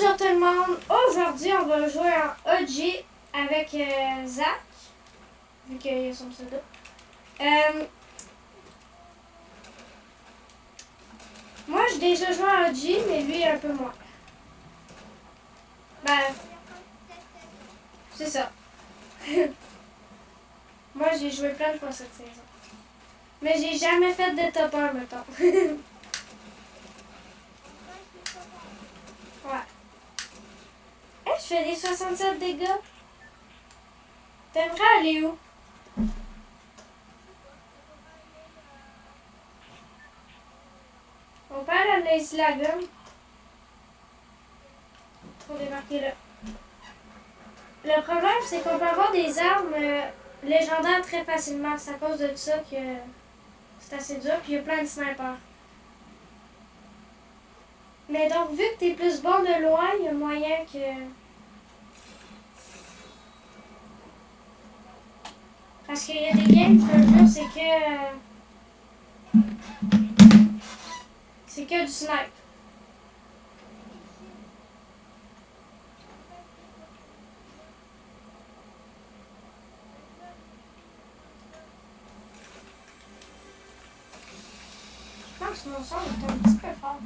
Bonjour tout le monde! Aujourd'hui, on va jouer en OG avec Zach, vu qu'il y a son pseudo. Moi, j'ai déjà joué en OG, mais lui, un peu moins. Ben, c'est ça. Moi, j'ai joué plein de fois cette saison. Mais j'ai jamais fait de top 1, mettons. Ouais. Je fais des 67 dégâts. T'aimerais aller où? On peut aller à Lazy Lagoon. Faut démarquer là. Le problème, c'est qu'on peut avoir des armes légendaires très facilement. C'est à cause de ça que c'est assez dur. Puis il y a plein de snipers. Mais donc, vu que t'es plus bon de loin, il y a moyen que... Parce qu'il y a des games, je te jure, c'est que du snipe. Je pense que mon son est un petit peu fort.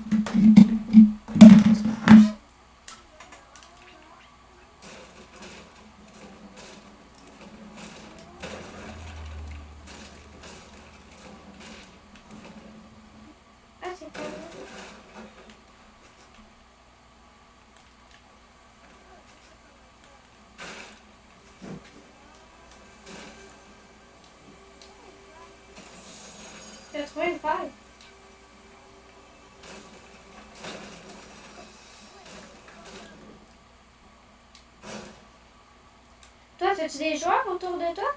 Ah, c'est pas vrai. J'ai trouvé une faille. Toi, as-tu des joueurs autour de toi?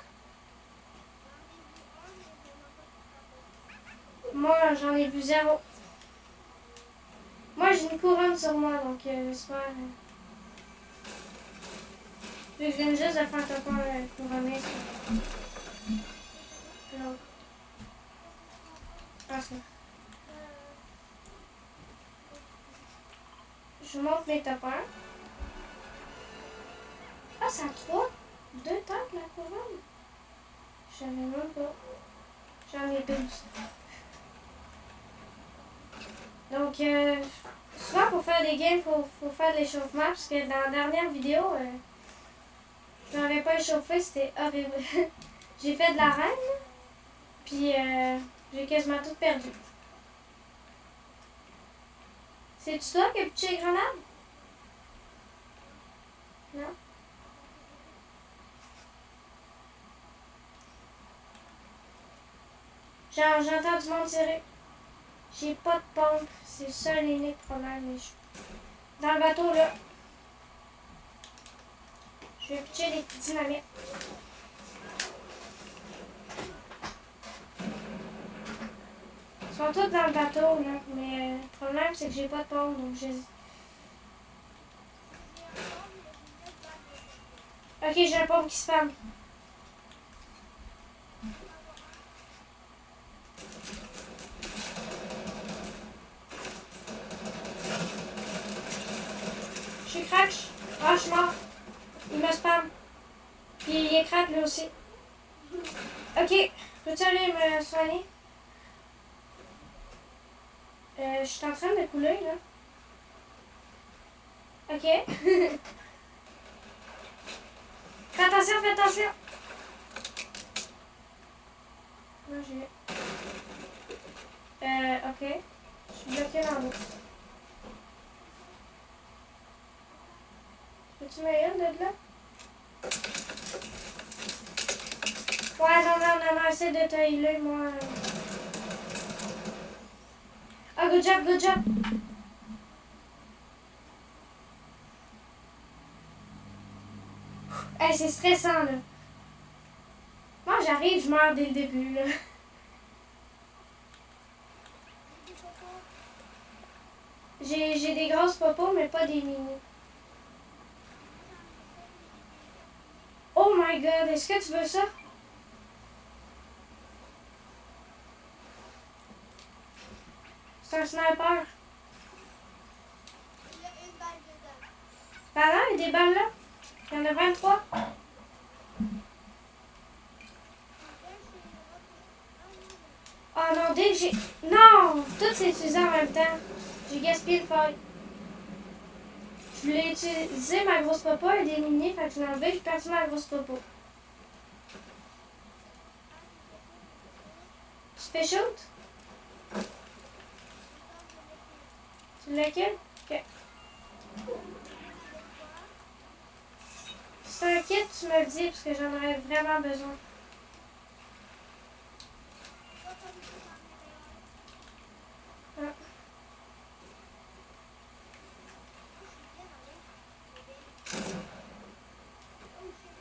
Moi, j'en ai vu zéro. Moi, j'ai une couronne sur moi, donc j'espère... Je viens juste de faire top 1 couronné sur l'autre. Ah, ça. Je monte mes top 1. Ah, ça a 3. 2 tops, la couronne. Je savais même pas. J'en ai 12. Donc, souvent pour faire des games, faut faire de l'échauffement. Parce que dans la dernière vidéo, je m'avais pas échauffé, c'était horrible. J'ai fait de la reine, puis j'ai quasiment tout perdu. C'est-tu toi qui as pitché les grenades? Non? J'entends du monde tirer. J'ai pas de pompe. C'est ça l'unique problème. Mais dans le bateau, là, je vais pitcher des petits dynamites. Ils sont tous dans le bateau, là. Mais le problème, c'est que j'ai pas de pompe. Donc, Ok, j'ai un pompe qui spam. Je suis crack. Ah, je suis mort. Il me spam. Puis il est crack lui aussi. Ok, peux-tu aller me soigner? Je suis en train de couler là. Ok. Fais attention, fais attention. Moi j'ai... ok. Je suis bloqué dans l'eau. Peux-tu m'aider de là? Ouais, non, essaie de te healer, moi. Ah, good job, good job. Hey, c'est stressant, là. Moi, j'arrive, je meurs dès le début, là. J'ai des grosses popos, mais pas des mini. Oh my god, est-ce que tu veux ça? C'est un sniper. Il y a une balle dedans. des balles là? Il y en a 23. Oh non, dès que j'ai... Non! Tout s'est utilisé en même temps. J'ai gaspillé le feuille. Je voulais utiliser ma grosse popo et d'éliminer, fait que je l'ai enlevé, j'ai perdu ma grosse popo. Tu te fais shoot? Tu l'as kill? Ok. Si c'est un kit, tu me le dis parce que j'en aurais vraiment besoin. Ah.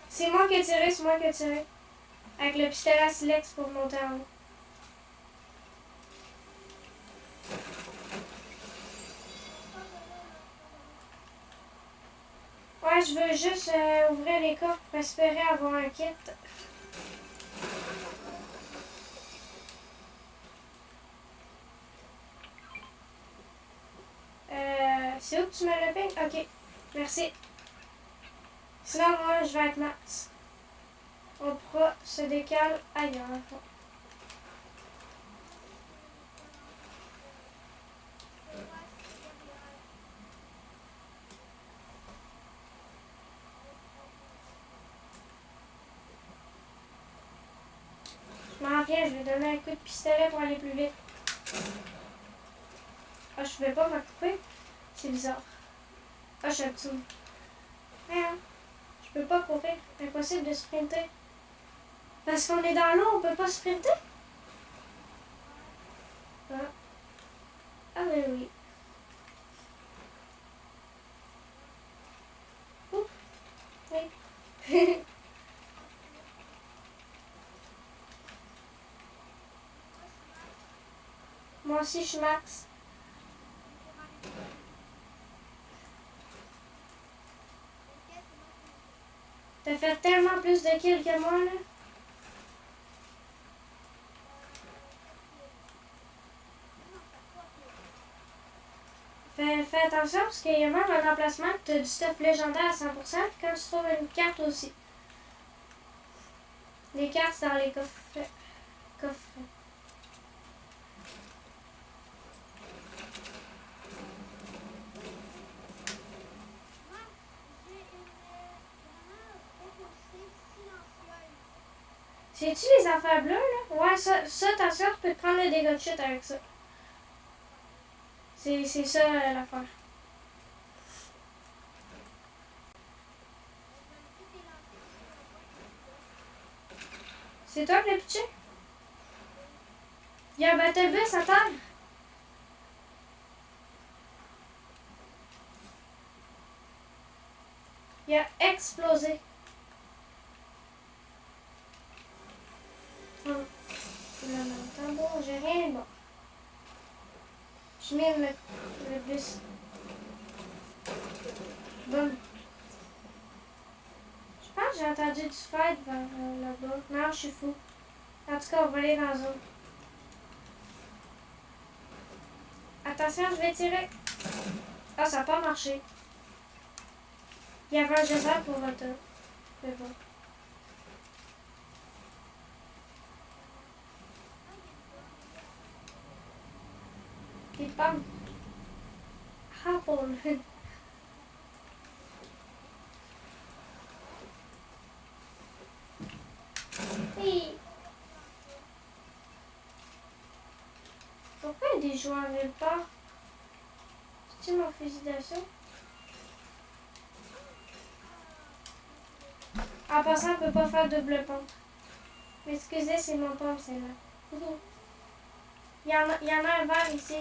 C'est moi qui ai tiré, c'est moi qui ai tiré. Avec le pistolet à silex pour monter en haut. Ouais, je veux juste ouvrir les coffres pour espérer avoir un kit. C'est où que tu me le payes? Ok, merci. Sinon, moi, je vais être max. On pourra se décaler ailleurs. Je m'en viens, je vais donner un coup de pistolet pour aller plus vite. Ah, je vais pas m'occuper. C'est bizarre. Ah, je suis un petit. Merde. Je peux pas courir. Impossible de sprinter. Parce qu'on est dans l'eau, on peut pas sprinter? Ah, ah ben oui. Ouh. Oui. Moi aussi, je suis max. T'as fait tellement plus de kills que moi, là. Fais attention parce qu'il y a même un emplacement que tu as du stuff légendaire à 100% puis quand tu trouves une carte aussi. Les cartes dans les coffres. C'est-tu les affaires bleues, là? Ouais, ça attention, tu peux te prendre le dégât de chute avec ça. C'est ça l'affaire. C'est toi qui l'as pitché? Il y a un battle bus à terre. Il a explosé. Oh. Là, non, bon, j'ai rien. Bon. Je mets le bus. Bon. Je pense que j'ai entendu du fight vers là-bas. Non, je suis fou. En tout cas, on va aller dans la zone. Attention, je vais tirer. Ah, ça n'a pas marché. Il y avait un geyser pour votre. Mais bon. Des pommes. Ah, pour le. Oui. Pourquoi il y a des joueurs nulle part? C'est-tu mon fusil d'assaut? En passant, on peut pas faire double pompe. Excusez, c'est mon pompe, c'est là. Il y en a un vert ici.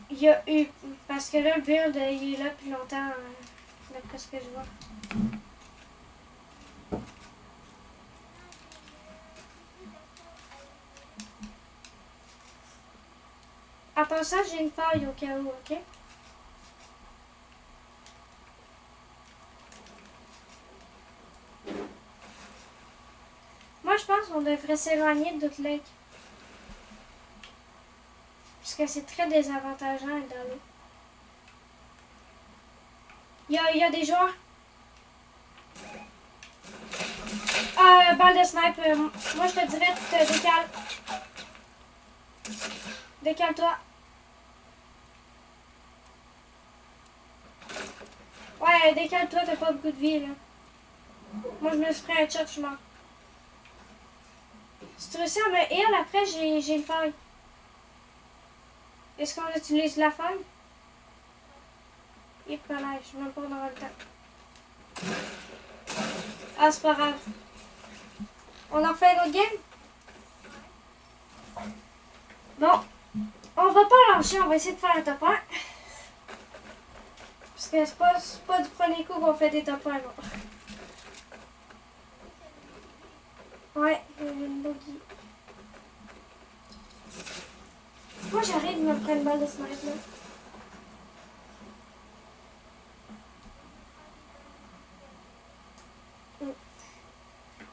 Il y a eu. Parce que là, le build, il est là depuis longtemps, d'après ce que je vois. En passant, j'ai une faille au cas où, ok? qu'on devrait s'éloigner de Dot Lake. Parce que c'est très désavantageant d'être dans l'eau. Il y a des joueurs. Balle de snipe. Moi, je te dirais, tu te décales. Décale-toi. Ouais, décale-toi, t'as pas beaucoup de vie, là. Moi, je me suis pris un shot, je suis mort. Si tu réussis à me heal, après, j'ai une faille. Est-ce qu'on utilise la faille? Et pas là, je suis même pas dans le temps. Ah, c'est pas grave. On en fait un autre game? Bon. On va pas lâcher, on va essayer de faire un top 1. Parce que c'est pas du premier coup qu'on fait des top 1, non. Ouais, il y a une bogey. Moi, j'arrive, il me prend une balle de snipe, là.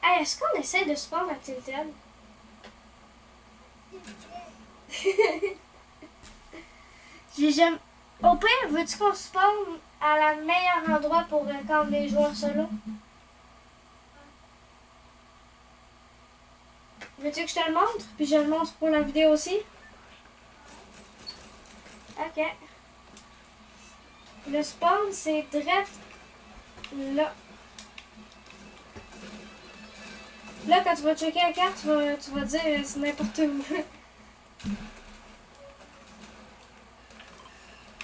Hey, est-ce qu'on essaie de spawn à Tilted? J'aime. Au pire, veux-tu qu'on spawn à la meilleure endroit pour quand les joueurs solo? Veux-tu que je te le montre? Puis je le montre pour la vidéo aussi? Ok. Le spawn, c'est direct là. Là, quand tu vas checker la carte, tu vas dire c'est n'importe où.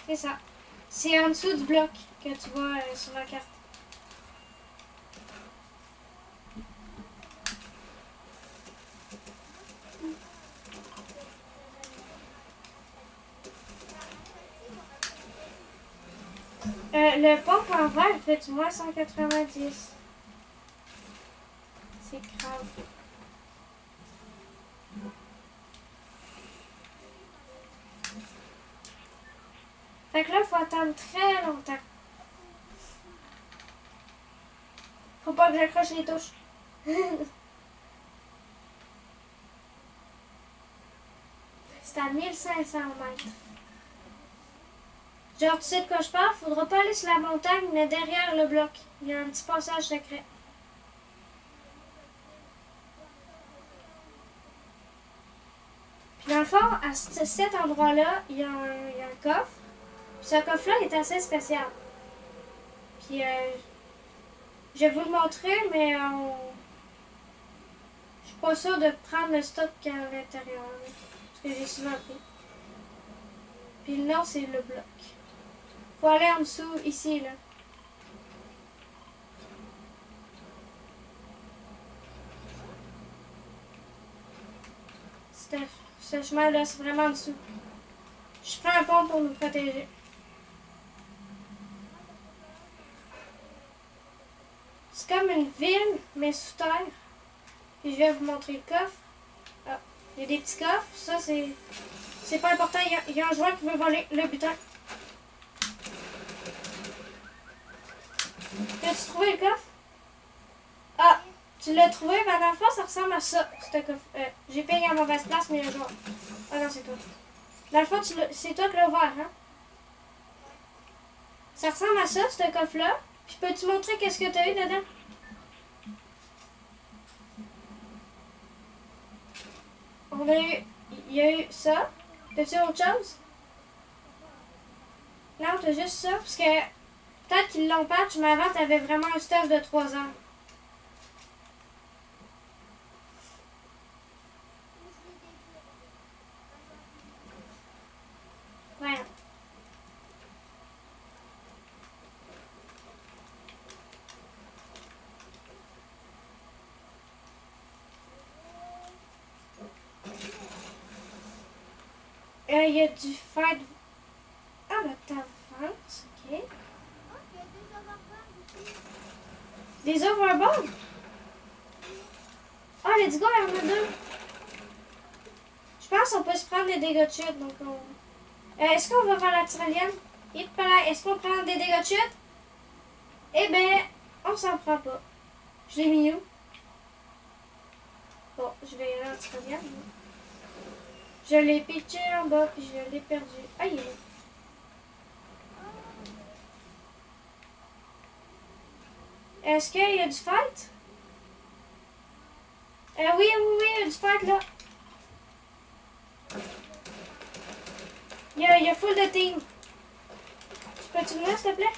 C'est ça. C'est en dessous du bloc que tu vois sur la carte. Le pompe en vert fait du moins 190. C'est grave. Fait que là, il faut attendre très longtemps. Faut pas que j'accroche les touches. C'est à 1500 mètres. Genre, tu sais de quoi je parle? Faudra pas aller sur la montagne, mais derrière le bloc. Il y a un petit passage secret. Puis dans le fond, à cet endroit-là, il y a un coffre. Puis ce coffre-là est assez spécial. Puis je vais vous le montrer, mais je suis pas sûre de prendre le stock qu'il y a à l'intérieur. Parce que j'ai souvent pris. Puis le nom, c'est le bloc. Faut aller en dessous, ici, là. Ce chemin-là, c'est vraiment en dessous. Je ferai un pont pour nous protéger. C'est comme une ville, mais sous terre. Puis je vais vous montrer le coffre. Ah, il y a des petits coffres. Ça, c'est pas important. Il y a un joueur qui veut voler le butin. As-tu trouvé le coffre? Ah, tu l'as trouvé? Ben, dans le fond, ça ressemble à ça, ce coffre. J'ai payé à mauvaise place, mais il y a un joueur. Ah non, c'est toi. Dans le fond, c'est toi qui l'as ouvert, hein? Ça ressemble à ça, ce coffre-là. Puis peux-tu montrer qu'est-ce que tu as eu dedans? Il y a eu ça. T'as-tu autre chose? Non, t'as juste ça. Parce que peut-être qu'ils l'ont patch, mais avant, t'avais vraiment un stuff de 3 ans. Voilà. Il y a du fight. Ah, bah t'avances, ok. Des overbombs? Ah, let's go, il y en a 2. Je pense qu'on peut se prendre des dégâts de chute, donc on... est-ce qu'on va faire la tyrolienne? Est-ce qu'on prend des dégâts de chute? Eh ben, on s'en prend pas. Je l'ai mis où? Bon. je vais y aller en tirant. Je l'ai pitché en bas, puis je l'ai perdu. Ah, il est là. Est-ce qu'il y a du fight? Oui, oui, oui, il y a du fight là. Il y a full de team. Tu peux-tu venir, s'il te plaît?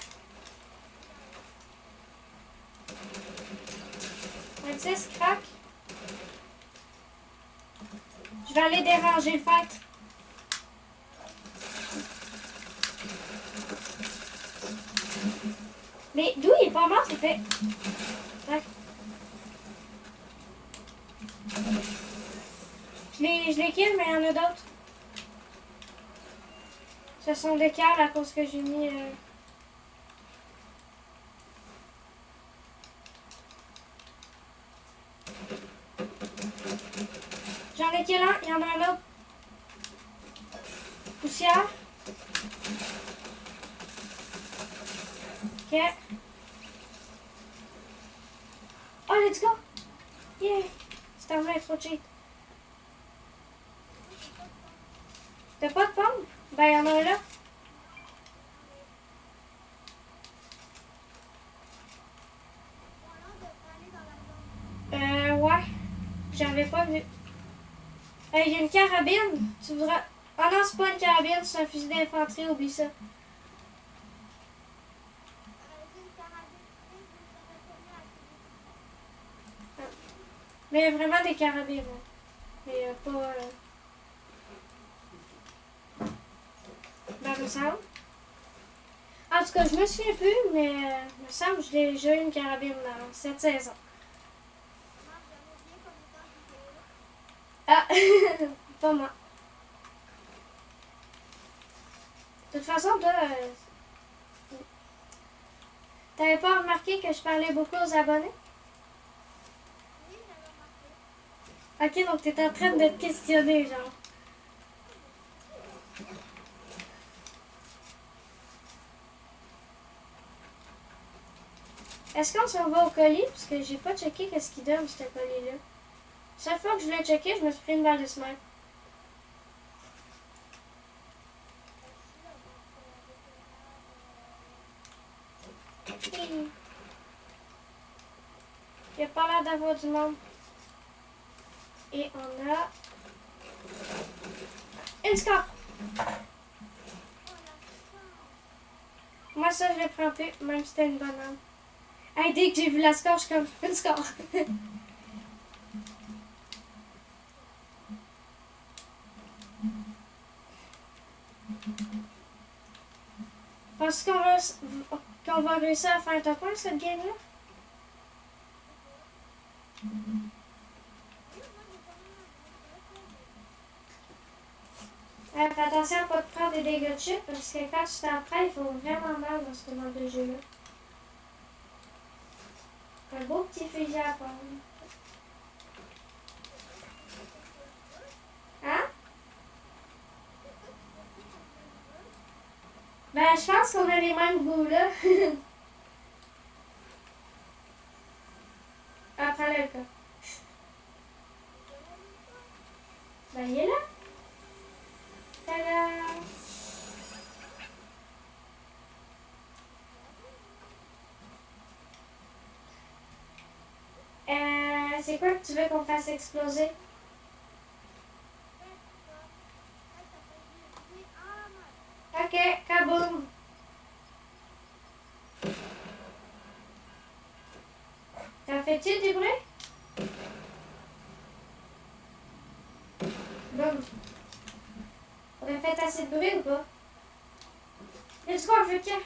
26, crack. Je vais aller déranger le fight. Mais d'où il est pas mort, c'est fait. Ouais. Je les kill, mais il y en a d'autres. Ce sont des câbles à cause que j'ai mis... J'en ai kill un, il y en a un autre. Poussière. Ok. Oh, let's go! Yeah! C'est un vrai trop cheat. T'as pas de pomme? Ben, il y en a un là. Ouais. J'avais pas vu. Il y a une carabine. Tu voudras... Ah non, c'est pas une carabine, c'est un fusil d'infanterie, oublie ça. Ah. Mais il y a vraiment des carabines. Hein. Mais pas... Ben, il me semble. En tout cas, je me souviens plus, mais il me semble que j'ai déjà eu une carabine dans cette saison. Ah! Pas moi. De toute façon, toi, t'avais pas remarqué que je parlais beaucoup aux abonnés? Ok, donc t'es en train de te questionner, genre. Est-ce qu'on s'en va au colis? Parce que j'ai pas checké qu'est-ce qu'il donne, ce colis-là. Chaque fois que je l'ai checké, je me suis pris une balle de snipe. Il n'y a pas l'air d'avoir du monde. Et on a... une score! Moi, ça, je le prends plus, même si c'était une banane. Hey, dès que j'ai vu la score, je suis comme... une score! Penses qu'on va réussir à faire top 1 cette game-là? Fais attention à ne pas te prendre des dégâts de chute parce que quand tu t'en prends, il faut vraiment mal dans ce mode de jeu-là. Un beau petit fusil à pompe. Hein? Ben, je pense qu'on a les mêmes goûts là. Ah, prends-le le cas. Ben, il est là. Tada! C'est quoi que tu veux qu'on fasse exploser? Ok, kaboom! T'en fais-tu du bruit? Boum! On a fait assez de bruit ou pas? Let's go, on fait quoi?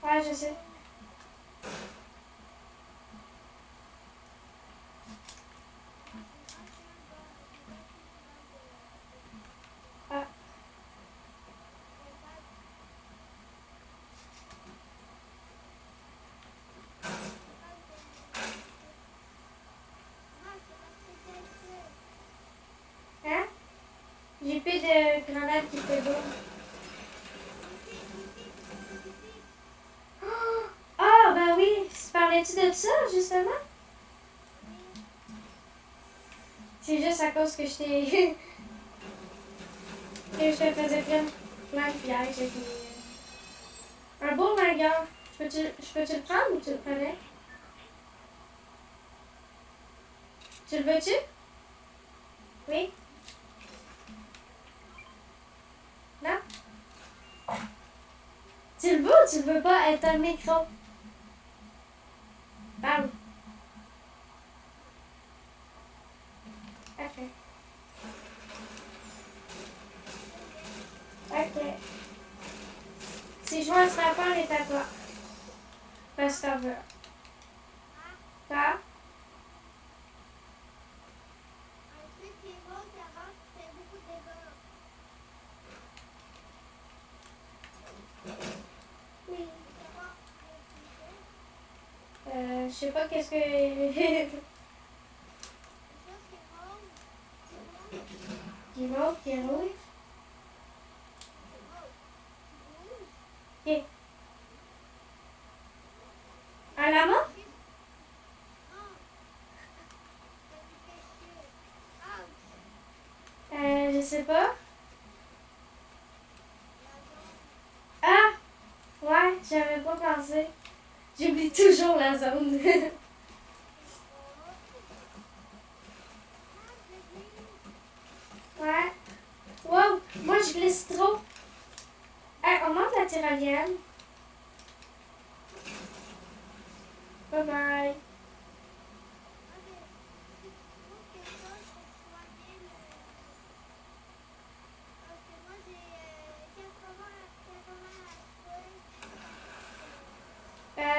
Ouais, je sais. Ah. Hein? J'ai plus de grenades qui fait boum. parlais-tu de ça, justement? C'est juste à cause que je t'ai... que je te faisais plein de pièges avec un beau manga. Je peux-tu le prendre ou tu le prenais? Tu le veux-tu? Oui? Non? Tu le veux ou tu le veux pas? Être un micro. Parle. Ok. Ok. Si je vois un snapper, il est à toi. Parce que t'en veux. Quoi? Oui. Je sais pas qu'est-ce que... Qui est mauve, qui est rouge. Ok. Un lama? Je sais pas. Ah! Ouais, j'avais pas pensé. J'oublie toujours la zone. Ouais. Wow! Moi, je glisse trop. Hey, on monte la tyrolienne. Bye bye.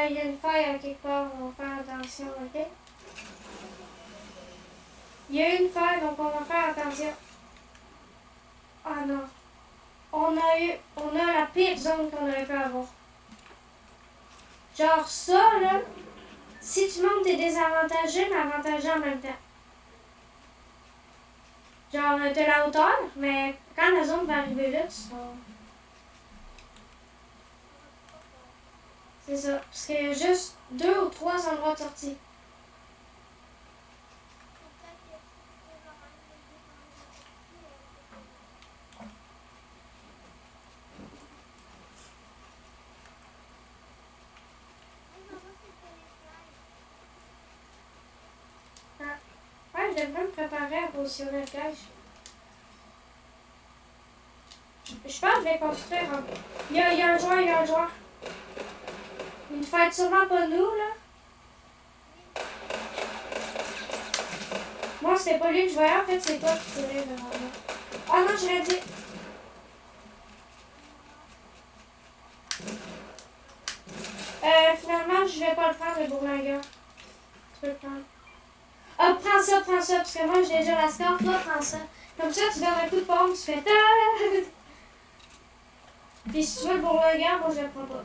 Il y a une faille à quelque part, on va faire attention, ok? Il y a une faille, donc on va faire attention. Ah non. On a la pire zone qu'on aurait pu avoir. Genre ça, là, si tu montes, t'es désavantagé, mais avantagé en même temps. Genre, t'as la hauteur, mais quand la zone va arriver là, tu seras... C'est ça. Parce qu'il y a juste 2 ou 3 endroits de sortie. Ah. Ouais, je devrais me préparer à positionner le cache. Je pense que je vais construire un... Il y a un joueur, il y a un joueur. Il ne fait sûrement pas nous, là. Moi, c'était pas lui que je voyais, en fait, c'est toi qui tirais devant moi. Oh non, je l'ai dit. Finalement, je vais pas le prendre, le bourlingueur. Tu peux le prendre. Ah, prends ça, parce que moi, j'ai déjà la score. Toi, prends ça. Comme ça, tu donnes un coup de pompe, tu fais ta. Puis si tu veux le bourlingueur, moi, je le prends pas.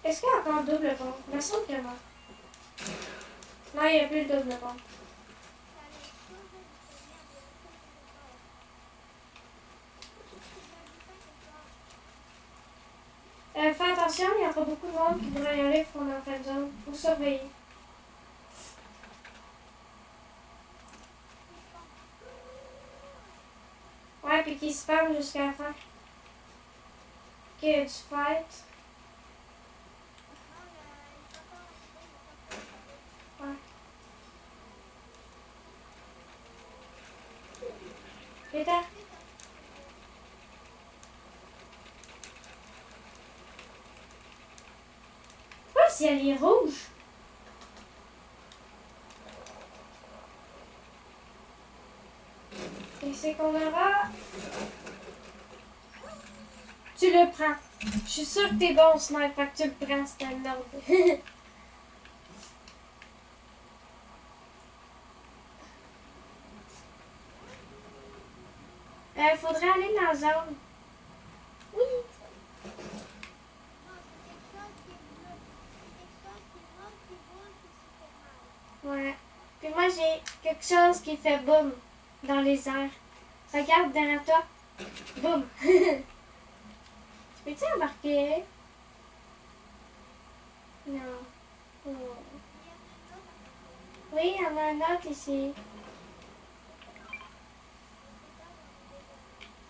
Est-ce qu'il y a encore le double pompe? Il me semble que non. Non, il n'y a plus le double pompe. Fais attention, il y aura beaucoup de monde qui devrait y aller pour qu'on en fait zone. Ou surveiller. Ouais, puis qui spam jusqu'à la fin. Ok, tu fight. Ouais. Péter. Pourquoi le ciel est rouge? Et c'est qu'on aura... Tu le prends. Je suis sûre que t'es bon au sniper, fait que tu le prends, c'est un ordre. Faudrait aller dans la zone. Oui. Ouais. Puis moi, j'ai quelque chose qui fait boum dans les airs. Regarde derrière toi. Boum. Tu peux-tu embarquer? Non. Oh. Oui, il y en a un autre ici.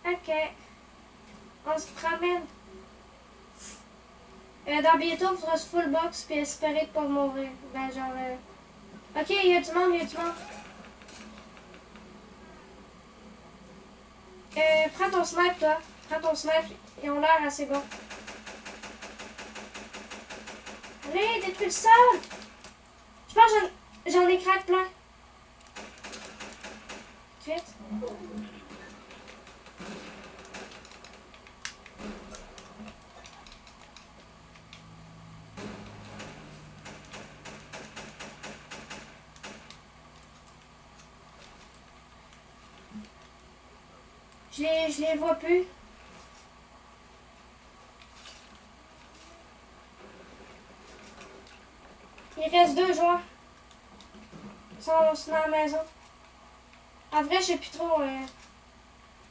Ok. On se promène. Dans bientôt, il faudra se full box puis espérer de pas mourir. Ben genre... Ok, il y a du monde, il y a du monde. Prends ton snipe, toi. Prends ton snipe. Ils ont l'air assez bons. Allez, détruis le sol! Je pense que j'en ai craqué plein. Vite. Je les vois plus. Il reste 2 joueurs. Ils sont dans la maison. En vrai, je sais plus trop. Tout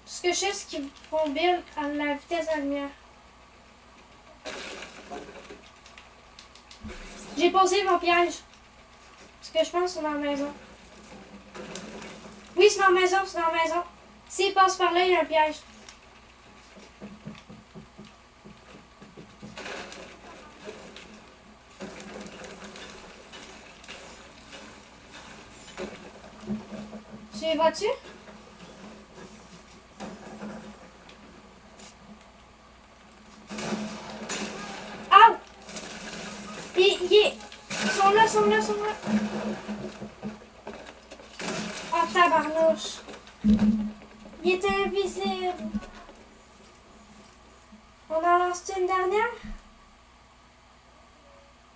ce que je sais, c'est qu'ils font build à la vitesse de la lumière. J'ai posé mon piège. Parce que je pense qu'ils sont dans la maison. Oui, c'est dans la maison, c'est dans la maison. S'ils passent par là, il y a un piège. Tu les vois-tu? Ah! Ils sont là, ils sont là, ils sont là. Oh, tabarnouche. Il était invisible. On en lance une dernière?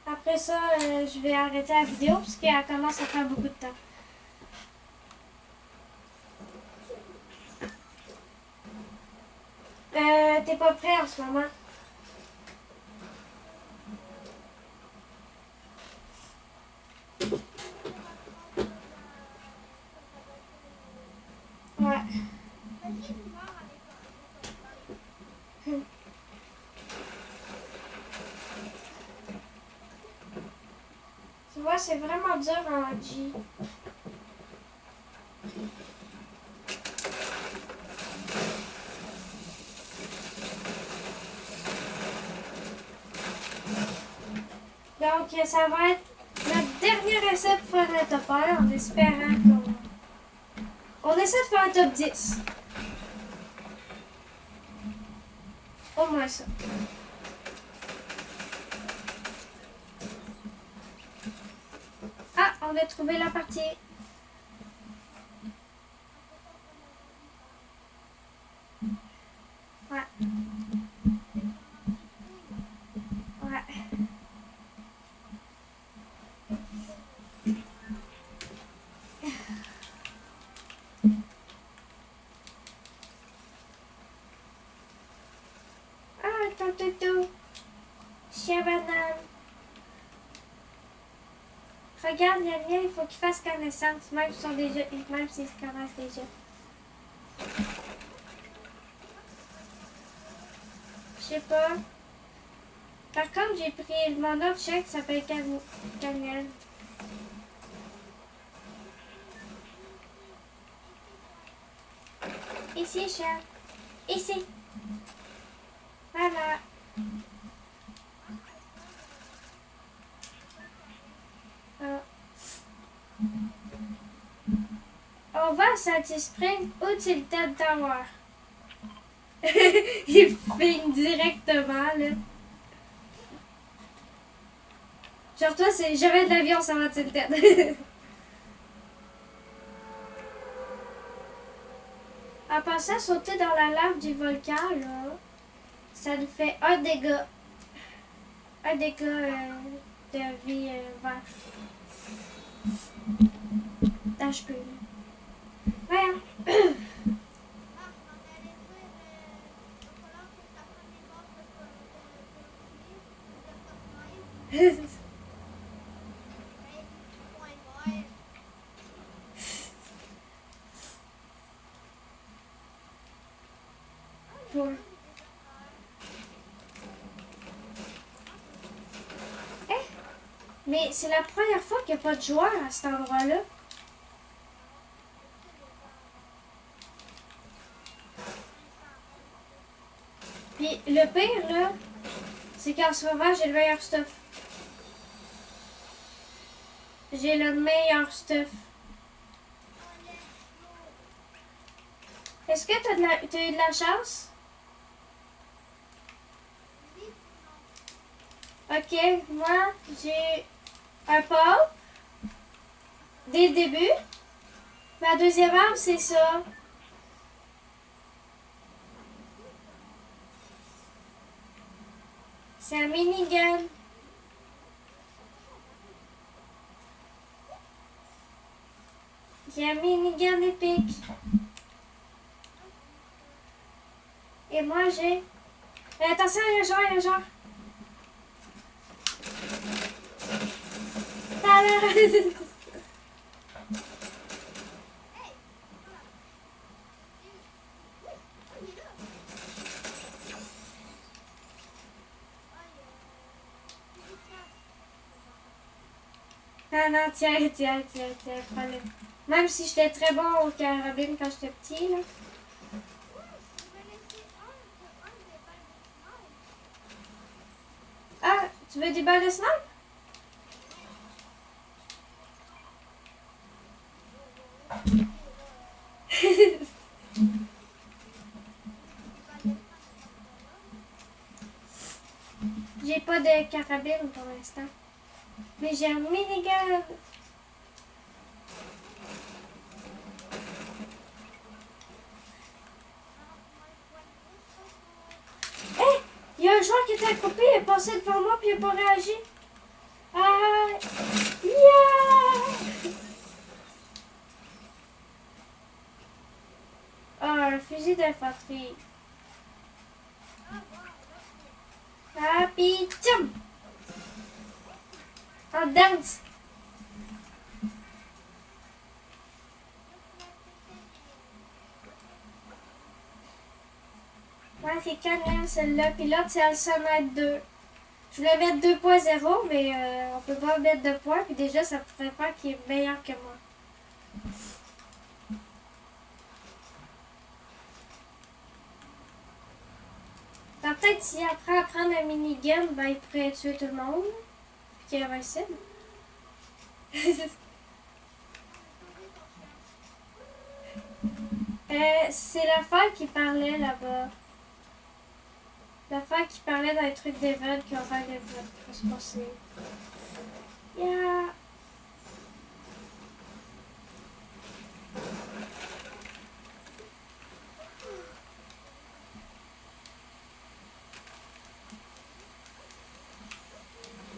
Après ça, je vais arrêter la vidéo parce qu'elle commence à faire beaucoup de temps. T'es pas prêt en ce moment? Ouais. Tu vois, c'est vraiment dur en G. Donc, ça va être notre dernier essai pour faire un top 1 en espérant qu'on... On essaie de faire un top 10. Au moins ça. Ah, on a trouvé la partie. Ouais. Ouais. Ah, ton toutou. Chien banane. Regarde, il y a rien, il faut qu'ils fassent connaissance, même s'ils se connaissent déjà. Je sais pas. Par contre, j'ai pris mon autre chien qui s'appelle Daniel. Ici, chien. Ici. Voilà. On va à Sandy Spring ou Tilted Tower. Il filme directement, là. Genre, toi, c'est jamais de l'avion, ça va Tilted. En passant, sauter dans la lave du volcan, là, ça nous fait un dégât. Un dégât de vie vert. d'HP. Ouais. Mais c'est la première fois qu'il n'y a pas de joueurs à cet endroit-là. Puis le pire, là, c'est qu'en ce moment, j'ai le meilleur stuff. J'ai le meilleur stuff. Est-ce que t'as eu de la chance? Ok, moi, j'ai un pot dès le début. Ma deuxième arme, c'est ça. C'est un minigun. J'ai un minigun épique. Et moi, j'ai... attention, il y a un genre, il y a un genre. Non, tiens, prends-le. Même si j'étais très bon au carabine quand j'étais petit, là. Ah, tu veux des balles de snipe? J'ai pas de carabine pour l'instant. Mais j'ai un minigun. Hé! Il y a un joueur qui était accroupi, il est passé devant moi puis il n'a pas réagi. Ah! Yeah! Ah, un fusil d'infanterie. Ah, pis tiens! En danse! Ouais, c'est canon celle-là. Puis l'autre, c'est Alsamite 2. Je voulais mettre 2.0, mais on peut pas mettre de points. Puis déjà, ça pourrait faire qu'il est meilleur que moi. Ben, peut-être s'il apprend à prendre un minigun, ben, il pourrait tuer tout le monde. Puis qu'il est invincible. C'est l'affaire qui parlait là-bas. L'affaire qui parlait dans les trucs d'Evel qui aura des votes qui va se passer. Yeah!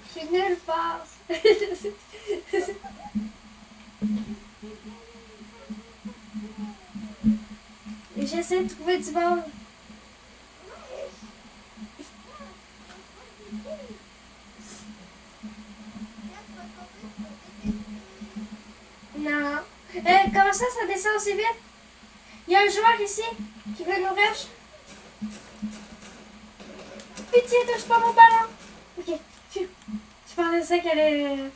Je suis nulle part. J'essaie de trouver du monde. Non. Comment ça descend aussi vite? Il y a un joueur ici qui veut nous rush. Pitié, touche pas mon ballon. Ok, je pensais qu'elle est...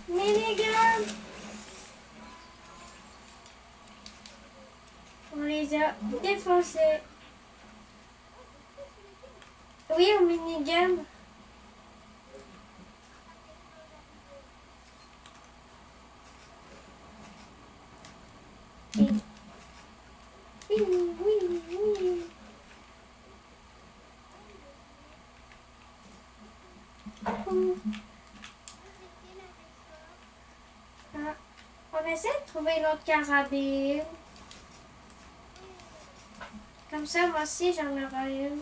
Minigun. On les a défoncés. Oui, au minigun. Oui. Oui. Ah. On essaie de trouver une autre carabine. Comme ça, moi aussi, j'en aurai une.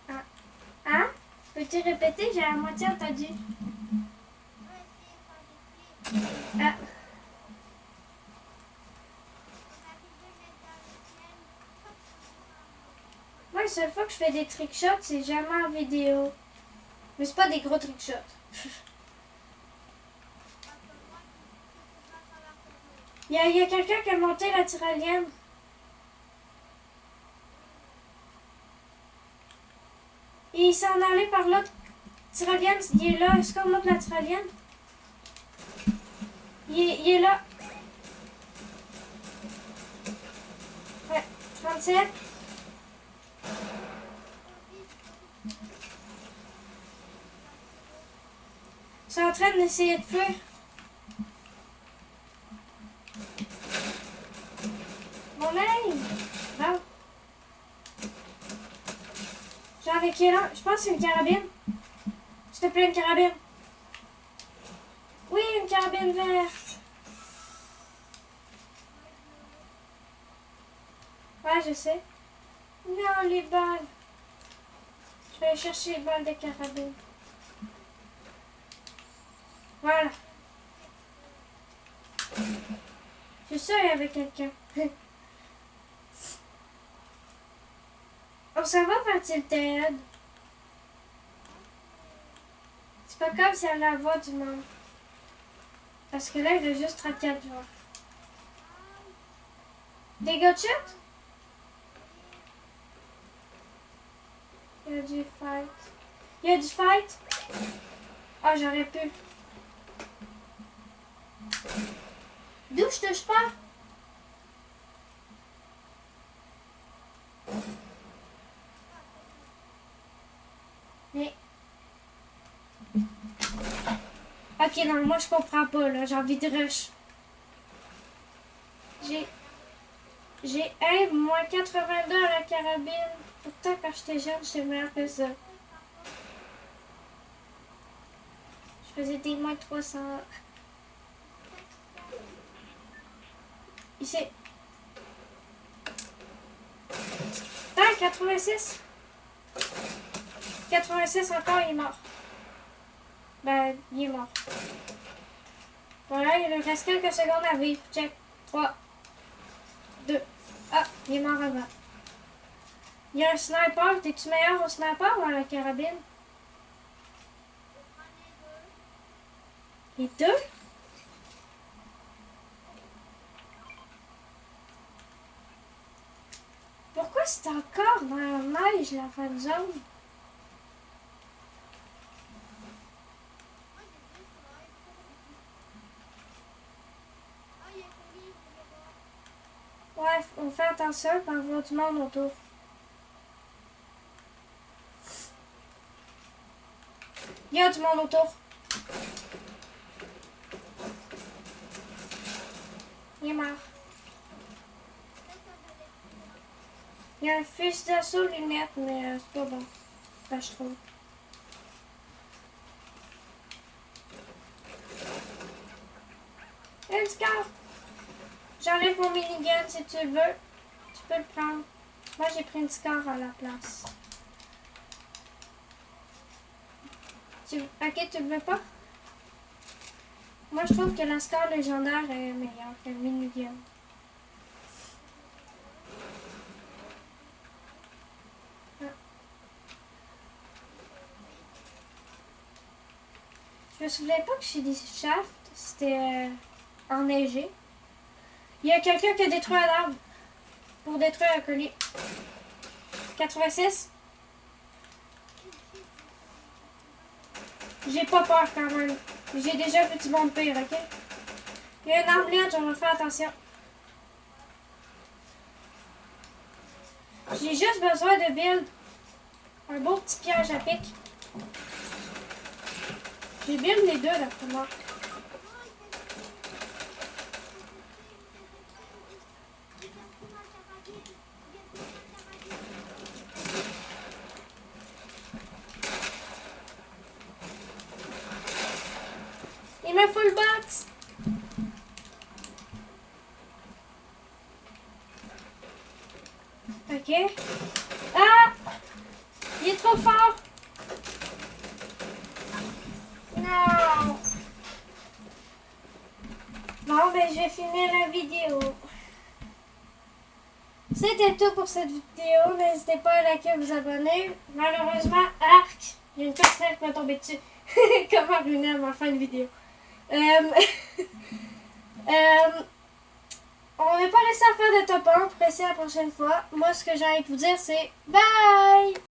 Ah. Hein? Peux-tu répéter? J'ai à moitié entendu. Ah. Moi, la seule fois que je fais des trickshots, c'est jamais en vidéo. Mais c'est pas des gros trickshots. Il y a quelqu'un qui a monté la tyrolienne. Puis il s'en allait par l'autre tyrolienne. Il est là. Est-ce qu'on monte la tyrolienne? Il est là. Ouais, 37. Ils sont en train d'essayer de fuir. Mon aide! Non. J'en ai qui là? Je pense que c'est une carabine. S'il te plaît, une carabine. Oui, une carabine verte. Ouais, je sais. Non, les balles. Je vais aller chercher les balles de carabine. Voilà. Je suis sûre qu'il y avait quelqu'un. On s'en va vers Tilted. C'est pas comme si elle allait voir du monde. Parce que là, il reste juste 34 joueurs. Des gars de shot? Il y a du fight. Il y a du fight? Ah, j'aurais pu. D'où je touche pas? Mais... Ok, non, moi je comprends pas, là. J'ai envie de rush. J'ai moins 82 à la carabine. Pourtant, quand j'étais jeune, j'étais meilleure que ça. Je faisais des moins 300. Ici. Attends, 86. 86 encore, il est mort. Ben, il est mort. Voilà, il lui reste quelques secondes à vivre. Check. 3, 2. Ah, il est mort avant. Il y a un sniper. T'es-tu meilleur au sniper ou à la carabine? Les deux? Pourquoi c'est encore dans la neige, la fan zone? Ouais, on fait attention quand on voit du monde autour. Il y a du monde autour. Il est mort. Il y a un fusil d'assaut lunettes, mais c'est pas bon. Ben, je trouve. Un score! J'enlève mon minigun si tu le veux. Tu peux le prendre. Moi, j'ai pris une score à la place. Ok, tu le veux pas? Moi, je trouve que la score légendaire est meilleure que le minigun. Je me souvenais pas que chez des shafts, c'était enneigé. Il y a quelqu'un qui a détruit un arbre pour détruire un collier. 86. J'ai pas peur quand même. J'ai déjà vu du monde pire, ok? Il y a une arbalète, on va faire attention. J'ai juste besoin de build un beau petit piège à pic. J'ai build les deux là pour moi. Il me full box. Ok. Ah! Il est trop fort. Non. Bon, ben je vais finir la vidéo. C'était tout pour cette vidéo. N'hésitez pas à liker et vous abonner. Malheureusement, arc, j'ai une personne qui m'a tombé dessus. Comment ruiner ma fin de vidéo. On n'est pas réussi à faire de top 1. Pour essayer la prochaine fois. Moi, ce que j'ai envie de vous dire, c'est bye!